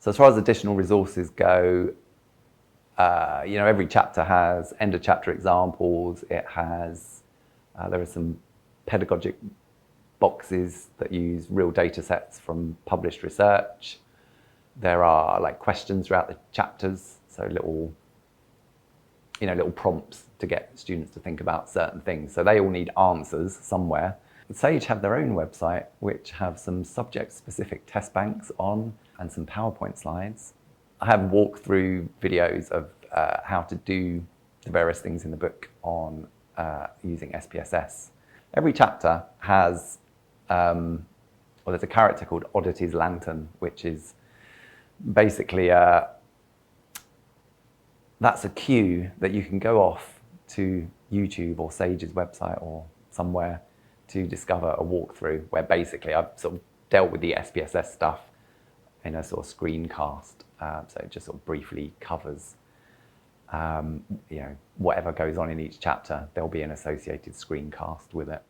So as far as additional resources go, every chapter has end of chapter examples. It has, there are some pedagogic boxes that use real data sets from published research. There are like questions throughout the chapters, so little prompts to get students to think about certain things. So they all need answers somewhere. Sage have their own website, which have some subject-specific test banks on and some PowerPoint slides. I have walkthrough videos of how to do the various things in the book on using SPSS. Every chapter has, there's a character called Oddity's Lantern, which is basically that's a cue that you can go off to YouTube or Sage's website or somewhere to discover a walkthrough where basically I've sort of dealt with the SPSS stuff in a sort of screencast. So it just sort of briefly covers whatever goes on in each chapter. There'll be an associated screencast with it.